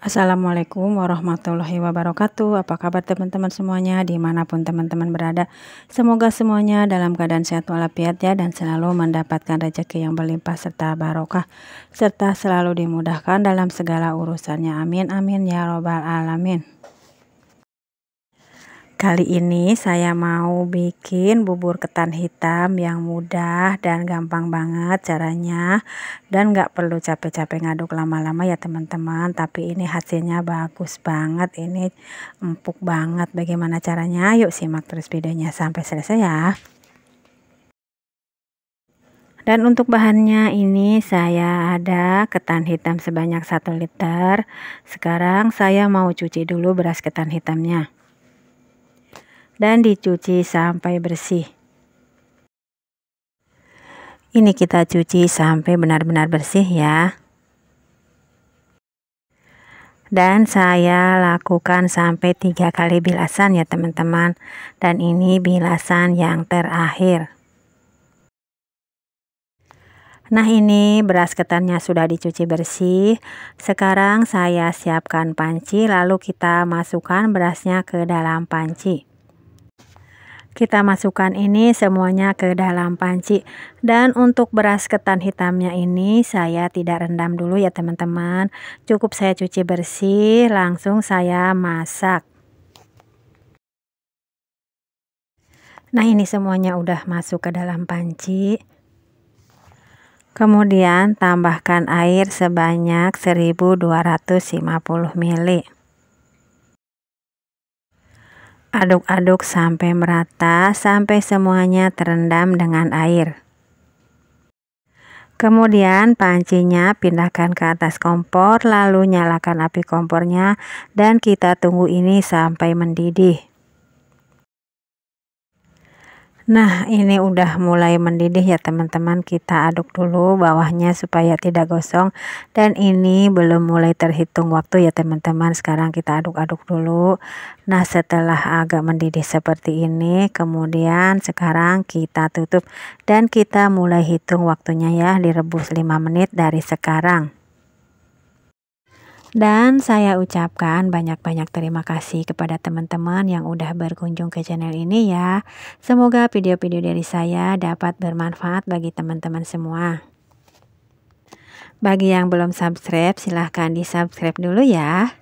Assalamualaikum warahmatullahi wabarakatuh. Apa kabar teman-teman semuanya dimanapun teman-teman berada. Semoga semuanya dalam keadaan sehat walafiat ya, dan selalu mendapatkan rezeki yang berlimpah serta barokah, serta selalu dimudahkan dalam segala urusannya. Amin amin ya robbal alamin. Kali ini saya mau bikin bubur ketan hitam yang mudah dan gampang banget caranya, dan nggak perlu capek-capek ngaduk lama-lama ya teman-teman. Tapi ini hasilnya bagus banget, ini empuk banget. Bagaimana caranya? Yuk simak terus videonya sampai selesai ya. Dan untuk bahannya ini saya ada ketan hitam sebanyak 1 liter. Sekarang saya mau cuci dulu beras ketan hitamnya dan dicuci sampai bersih. Ini kita cuci sampai benar-benar bersih ya. Dan saya lakukan sampai 3 kali bilasan ya teman-teman. Dan ini bilasan yang terakhir. Nah, ini beras ketannya sudah dicuci bersih. Sekarang saya siapkan panci, lalu kita masukkan berasnya ke dalam panci. Kita masukkan ini semuanya ke dalam panci. Dan untuk beras ketan hitamnya ini saya tidak rendam dulu ya teman-teman. Cukup saya cuci bersih, langsung saya masak. Nah, ini semuanya udah masuk ke dalam panci. Kemudian tambahkan air sebanyak 1250 ml. Aduk-aduk sampai merata, sampai semuanya terendam dengan air. Kemudian pancinya pindahkan ke atas kompor, lalu nyalakan api kompornya dan kita tunggu ini sampai mendidih. Nah, ini udah mulai mendidih ya teman-teman. Kita aduk dulu bawahnya supaya tidak gosong. Dan ini belum mulai terhitung waktu ya teman-teman. Sekarang kita aduk-aduk dulu. Nah, setelah agak mendidih seperti ini, kemudian sekarang kita tutup dan kita mulai hitung waktunya ya, direbus 5 menit dari sekarang. Dan saya ucapkan banyak-banyak terima kasih kepada teman-teman yang udah berkunjung ke channel ini ya. Semoga video-video dari saya dapat bermanfaat bagi teman-teman semua. Bagi yang belum subscribe, silahkan di subscribe dulu ya.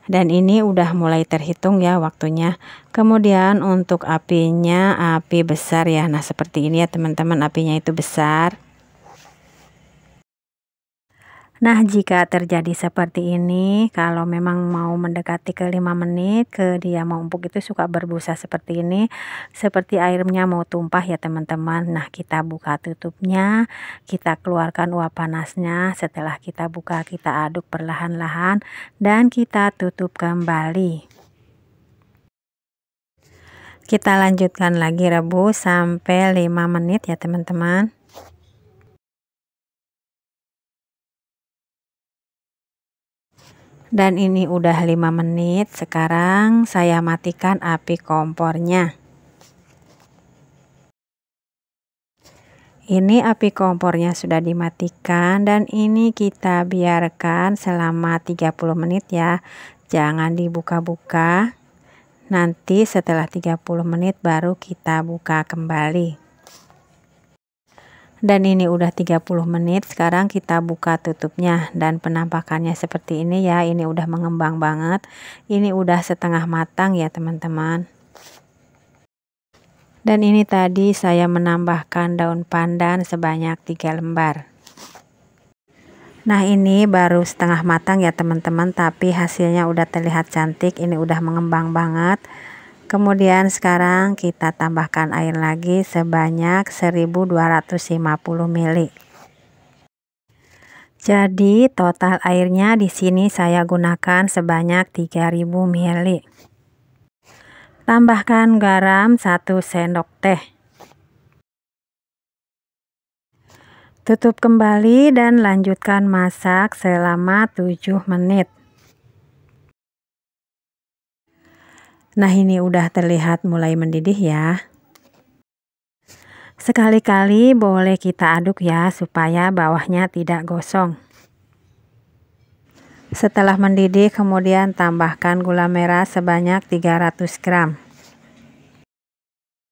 Dan ini udah mulai terhitung ya waktunya. Kemudian untuk apinya api besar ya. Nah, seperti ini ya teman-teman, apinya itu besar. Nah, jika terjadi seperti ini, kalau memang mau mendekati ke 5 menit, ke dia mau empuk itu suka berbusa seperti ini, seperti airnya mau tumpah ya teman-teman. Nah, kita buka tutupnya, kita keluarkan uap panasnya. Setelah kita buka, kita aduk perlahan-lahan dan kita tutup kembali. Kita lanjutkan lagi rebus sampai 5 menit ya teman-teman. Dan ini udah 5 menit. Sekarang saya matikan api kompornya. Ini api kompornya sudah dimatikan dan ini kita biarkan selama 30 menit ya. Jangan dibuka-buka. Nanti setelah 30 menit baru kita buka kembali. Dan ini udah 30 menit. Sekarang kita buka tutupnya dan penampakannya seperti ini ya. Ini udah mengembang banget. Ini udah setengah matang ya teman-teman. Dan ini tadi saya menambahkan daun pandan sebanyak 3 lembar. Nah, ini baru setengah matang ya teman-teman, tapi hasilnya udah terlihat cantik. Ini udah mengembang banget. Kemudian sekarang kita tambahkan air lagi sebanyak 1250 ml. Jadi total airnya di sini saya gunakan sebanyak 3000 ml. Tambahkan garam 1 sendok teh. Tutup kembali dan lanjutkan masak selama 7 menit. Nah, ini udah terlihat mulai mendidih ya. Sekali-kali boleh kita aduk ya supaya bawahnya tidak gosong. Setelah mendidih, kemudian tambahkan gula merah sebanyak 300 gram.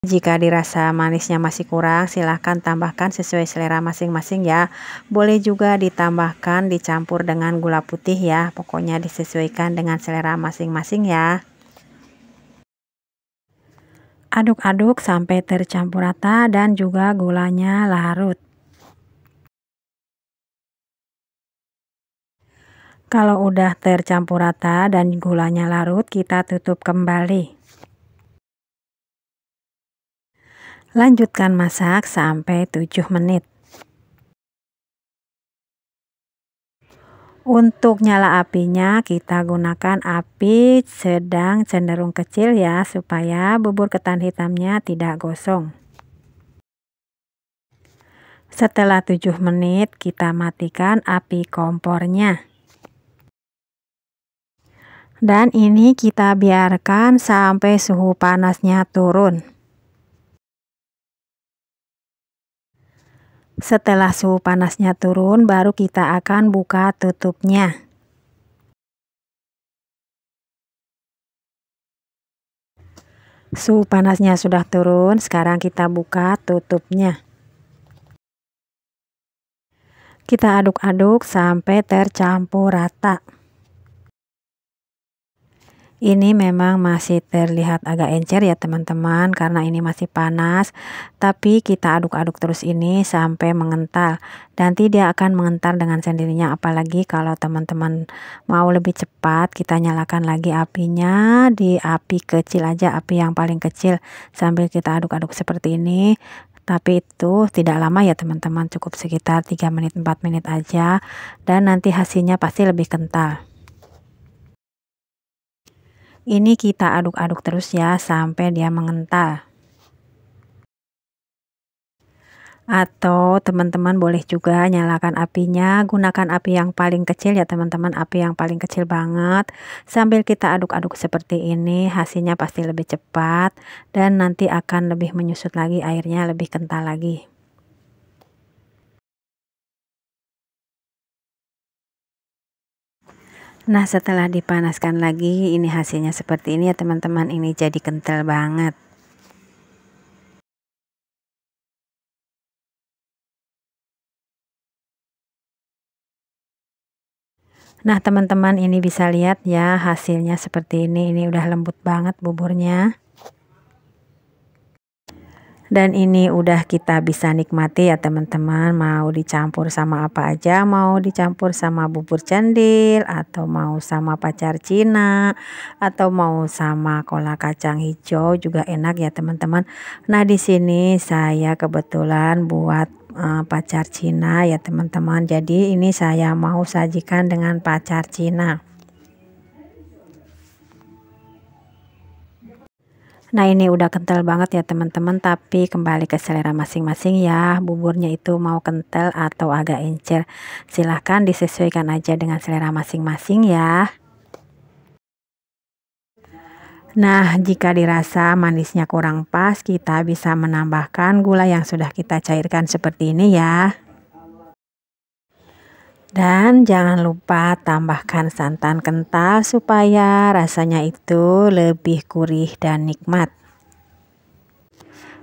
Jika dirasa manisnya masih kurang, silahkan tambahkan sesuai selera masing-masing ya. Boleh juga ditambahkan dicampur dengan gula putih ya. Pokoknya disesuaikan dengan selera masing-masing ya. Aduk-aduk sampai tercampur rata dan juga gulanya larut. Kalau udah tercampur rata dan gulanya larut, kita tutup kembali. Lanjutkan masak sampai 7 menit. Untuk nyala apinya, kita gunakan api sedang cenderung kecil ya, supaya bubur ketan hitamnya tidak gosong. Setelah 7 menit, kita matikan api kompornya. Dan ini kita biarkan sampai suhu panasnya turun. Setelah suhu panasnya turun, baru kita akan buka tutupnya. Suhu panasnya sudah turun, sekarang kita buka tutupnya. Kita aduk-aduk sampai tercampur rata. Ini memang masih terlihat agak encer ya teman-teman, karena ini masih panas. Tapi kita aduk-aduk terus ini sampai mengental. Nanti dia akan mengental dengan sendirinya. Apalagi kalau teman-teman mau lebih cepat, kita nyalakan lagi apinya di api kecil aja, api yang paling kecil. Sambil kita aduk-aduk seperti ini. Tapi itu tidak lama ya teman-teman, cukup sekitar 3 menit 4 menit aja. Dan nanti hasilnya pasti lebih kental. Ini kita aduk-aduk terus ya sampai dia mengental. Atau teman-teman boleh juga nyalakan apinya, gunakan api yang paling kecil ya teman-teman, api yang paling kecil banget. Sambil kita aduk-aduk seperti ini, hasilnya pasti lebih cepat dan nanti akan lebih menyusut lagi, airnya lebih kental lagi. Nah, setelah dipanaskan lagi, ini hasilnya seperti ini ya teman-teman, ini jadi kental banget. Nah, teman-teman ini bisa lihat ya hasilnya seperti ini udah lembut banget buburnya. Dan ini udah kita bisa nikmati ya teman-teman, mau dicampur sama apa aja, mau dicampur sama bubur cendil, atau mau sama pacar Cina, atau mau sama kolak kacang hijau juga enak ya teman-teman. Nah, di sini saya kebetulan buat pacar Cina ya teman-teman. Jadi ini saya mau sajikan dengan pacar Cina. Nah, ini udah kental banget ya teman-teman, tapi kembali ke selera masing-masing ya, buburnya itu mau kental atau agak encer. Silahkan disesuaikan aja dengan selera masing-masing ya. Nah, jika dirasa manisnya kurang pas, kita bisa menambahkan gula yang sudah kita cairkan seperti ini ya. Dan jangan lupa tambahkan santan kental supaya rasanya itu lebih gurih dan nikmat.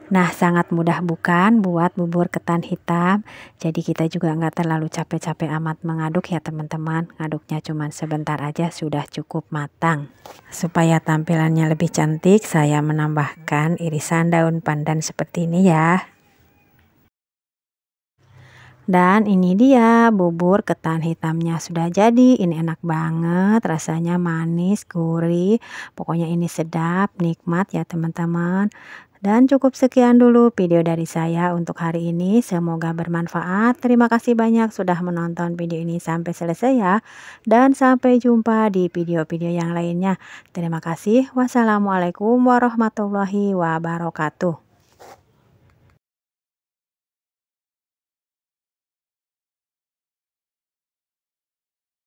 Nah, sangat mudah bukan buat bubur ketan hitam. Jadi kita juga nggak terlalu capek-capek amat mengaduk ya teman-teman. Ngaduknya cuma sebentar aja sudah cukup matang. Supaya tampilannya lebih cantik, saya menambahkan irisan daun pandan seperti ini ya. Dan ini dia bubur ketan hitamnya sudah jadi. Ini enak banget, rasanya manis, gurih. Pokoknya ini sedap, nikmat ya teman-teman. Dan cukup sekian dulu video dari saya untuk hari ini. Semoga bermanfaat. Terima kasih banyak sudah menonton video ini sampai selesai ya. Dan sampai jumpa di video-video yang lainnya. Terima kasih. Wassalamualaikum warahmatullahi wabarakatuh.